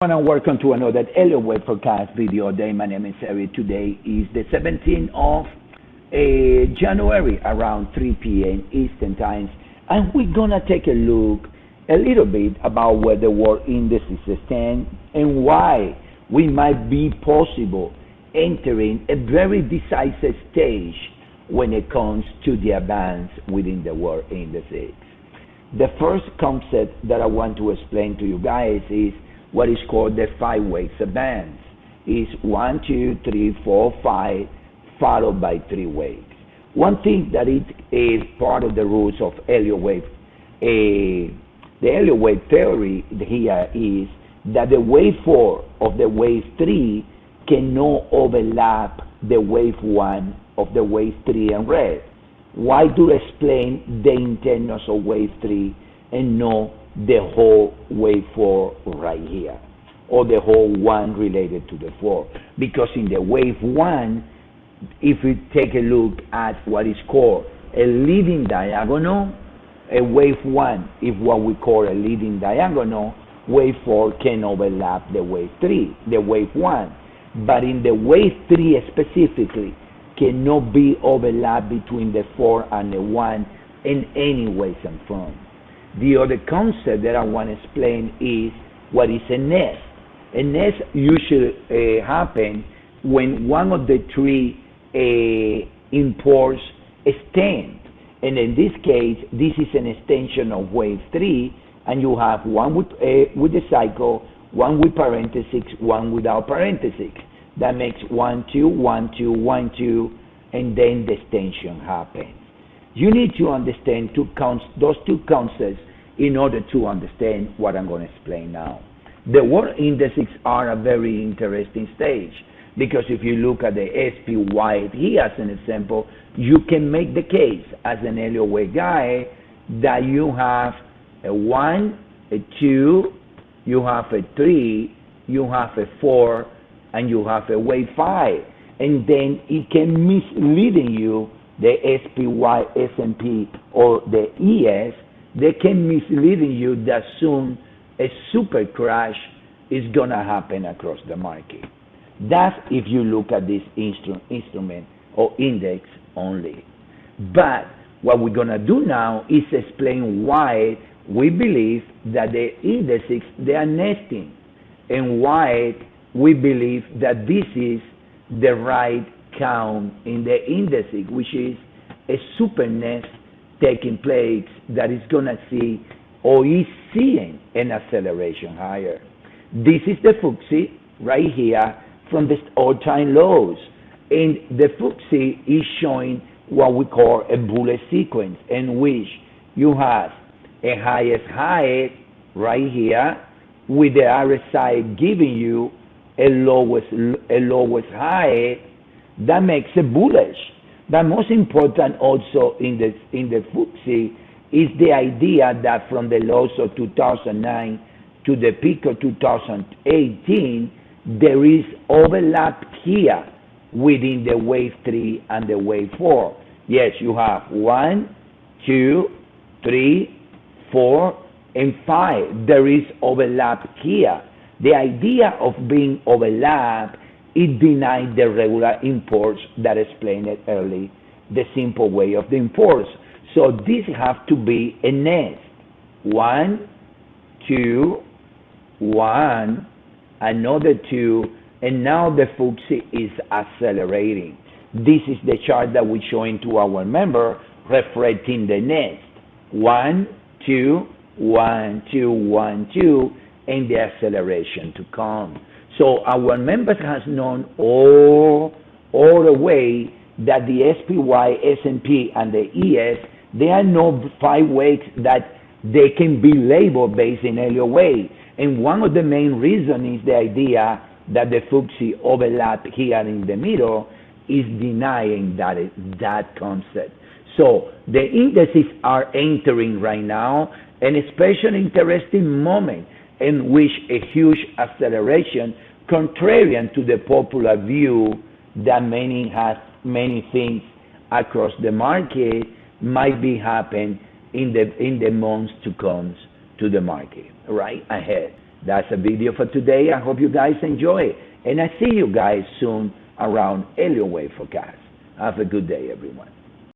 And welcome to another Elliott Wave forecast video day. My name is Elliott. Today is the 17th of January around 3 p.m. Eastern Time, and we're gonna take a look a little bit about where the world indices stand and why we might be possible entering a very decisive stage when it comes to the advance within the world indices. The first concept that I want to explain to you guys is what is called the 5 waves advance. It's 1, 2, 3, 4, 5, followed by 3 waves. One thing that it is part of the rules of Elliott Wave, the Elliott Wave theory here is that the wave 4 of the wave 3 cannot overlap the wave 1 of the wave 3 in red. Why do explain the internals of wave 3 and not the whole wave 4 right here, or the whole 1 related to the 4? Because in the wave 1, if we take a look at what is called a leading diagonal, a wave 1 is what we call a leading diagonal. Wave 4 can overlap the wave 3, the wave 1. But in the wave 3 specifically, cannot be overlap between the 4 and the 1 in any way and form. The other concept that I want to explain is what is a nest. A nest usually happens when one of the 3 imports stand. And in this case, this is an extension of wave 3, and you have one with the cycle, one with parentheses, one without parentheses. That makes 1, 2, 1, 2, 1, 2, and then the extension happens. You need to understand those two concepts in order to understand what I'm going to explain now. The world indices are a very interesting stage, because if you look at the SPY here as an example, you can make the case as an Elliott Wave guy that you have a 1, a 2, you have a 3, you have a 4, and you have a wave 5. And then it can misleading you, the SPY, S&P, or the ES, they can misleading you that soon a super crash is going to happen across the market. That's if you look at this instrument or index only. But what we're going to do now is explain why we believe that the indices, they are nesting, and why we believe that this is the right count in the indices, which is a super nest taking place that is going to see or is seeing an acceleration higher. This is the FTSE right here from the all-time lows, and the FTSE is showing what we call a bullet sequence, in which you have a highest high right here with the RSI giving you a lowest high. That makes it bullish. But most important also in the FTSE is the idea that from the lows of 2009 to the peak of 2018, there is overlap here within the wave 3 and the wave 4. Yes, you have 1, 2, 3, 4, and 5. There is overlap here. The idea of being overlapped, it denied the regular imports that explained it early, the simple way of the imports. So this has to be a nest. 1, 2, 1, another 2, and now the FTSE is accelerating. This is the chart that we're showing to our member, reflecting the nest. 1, 2, 1, 2, 1, 2, and the acceleration to come. So our members has known all the way that the SPY, S&P, and the ES, there are no 5 waves that they can be labeled based in Elliott Wave. And one of the main reasons is the idea that the FTSE overlap here in the middle is denying that concept. So the indices are entering right now an especially interesting moment in which a huge acceleration, contrarian to the popular view that many things across the market might be happening in the months to come to the market right ahead. That's a video for today. I hope you guys enjoy it. And I see you guys soon around Elliott Wave forecast. Have a good day, everyone.